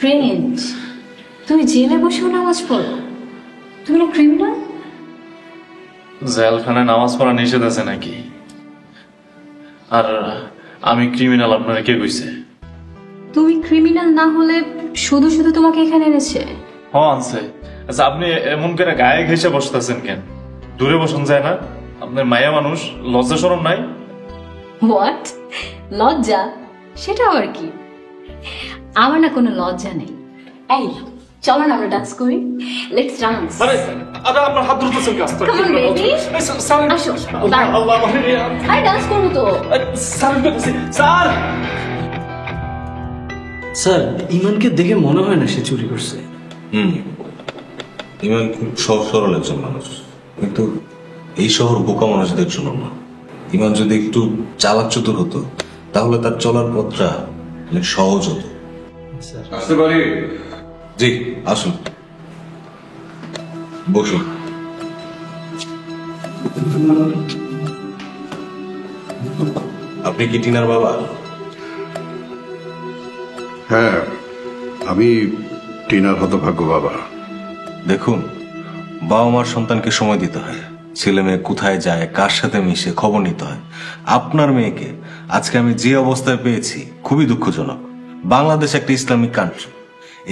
Strange, তুমি জেলে বসেও নামাজ পড়ো? তুমি না ক্রিমিনাল? জেলখানায় নামাজ পড়া নিষেধ আছে নাকি? আর আমি ক্রিমিনাল আপনারা কে কইছে? তুমি ক্রিমিনাল না হলে শুধু শুধু তোমাকে এখানে এনেছে? আনছে। আচ্ছা, আপনি এমন করে গায়ে ঘেসে বসতেছেন কেন? দূরে বসুন যায় না? আপনার মায়া মানুষ, লজ্জা শরম নাই? হোয়াট? লজ্জা? সেটা আবার কি? আমার না কোনো লজ্জা নেই। এই চলো না আমরা ডান্স করি। Let's dance. আরে আরে আপনার হাত ধরতেছেন কাজ তো। Come on, baby. আসো, দাঁড়াও। আল্লাহ আরে ডান্স করবো তো। স্যার স্যার, ইমানকে দেখে মনে হয় না সে চুরি করছে। ইমান খুব সহজ সরল একজন মানুষ, কিন্তু এই শহর বোকা মানুষদের জন্য না। ইমান যদি একটু চালাক চতুর হতো তাহলে তার চলার পথটা অনেক সহজ হতো। আসতে পারি? জি আসুন, বসুন। আপনি কি টিনার বাবা? হ্যাঁ, আমি টিনার হতভাগ্য বাবা। দেখুন, বাবা মার সন্তানকে সময় দিতে হয়, ছেলে মেয়ে কোথায় যায়, কার সাথে মিশে খবর নিতে হয়। আপনার মেয়েকে আজকে আমি যে অবস্থায় পেয়েছি খুবই দুঃখজনক। বাংলাদেশ একটা ইসলামিক কান্ট্রি,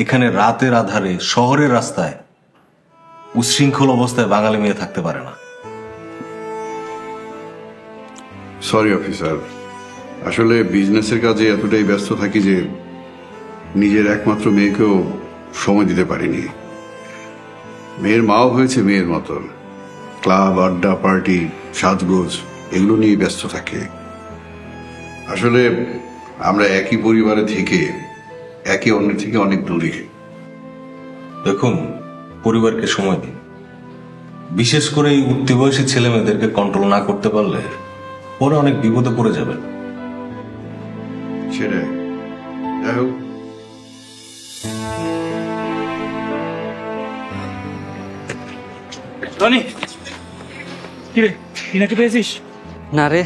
এখানে রাতের আধারে শহরের রাস্তায় উচ্ছৃঙ্খল অবস্থায় বাঙালি মেয়ে থাকতে পারে না। সরি অফিসার, আসলে বিজনেসের কাজে এতটাই ব্যস্ত থাকি যে নিজের একমাত্র মেয়েকেও সময় দিতে পারিনি। মেয়ের মাও হয়েছে মেয়ের মতো, ক্লাব, আড্ডা, পার্টি, সাজগোজ এগুলো নিয়ে ব্যস্ত থাকে। আসলে আমরা একই পরিবারে থেকে একে অন্যের থেকে অনেক দূরে। দেখুন, পরিবারকে সময় দিন, বিশেষ করে এই উঠতি বয়সী ছেলে মেয়েদেরকে কন্ট্রোল না করতে পারলে পরে অনেক বিপদে পড়ে যাবেন। সেটাই। যাই হোক, টনি, কি রে, টিনাকে পেয়েছিস? না রে,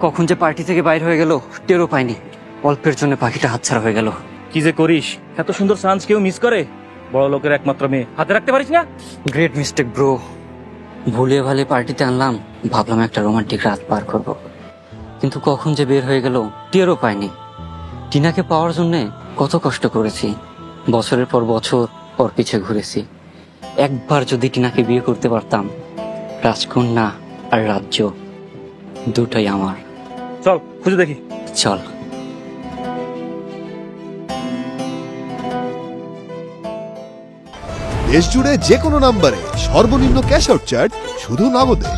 কখন যে পার্টি থেকে বাইর হয়ে গেল টেরও পাইনি। অল্পের জন্য পাখিটা হাতছাড়া হয়ে গেল। কি যে করিস, এত সুন্দর চান্স কেউ মিস করে? বড় লোকের একমাত্র মেয়ে হাতে রাখতে পারিস না? Great mistake bro. ভুলিয়ে ভালে পার্টিতে আনলাম, ভাবলাম একটা রোমান্টিক রাত পার করব, কিন্তু কখন যে বের হয়ে গেল টেরও পাইনি। টিনাকে পাওয়ার জন্য কত কষ্ট করেছি, বছরের পর বছর ওর পিছে ঘুরেছি। একবার যদি টিনাকে বিয়ে করতে পারতাম, রাজকন্যা আর রাজ্য দুটোই আমার। চল খুঁজে দেখি। চল। দেশ জুড়ে যে কোনো নম্বরে সর্বনিম্ন ক্যাশ আউট চার্জ শুধু নগদে।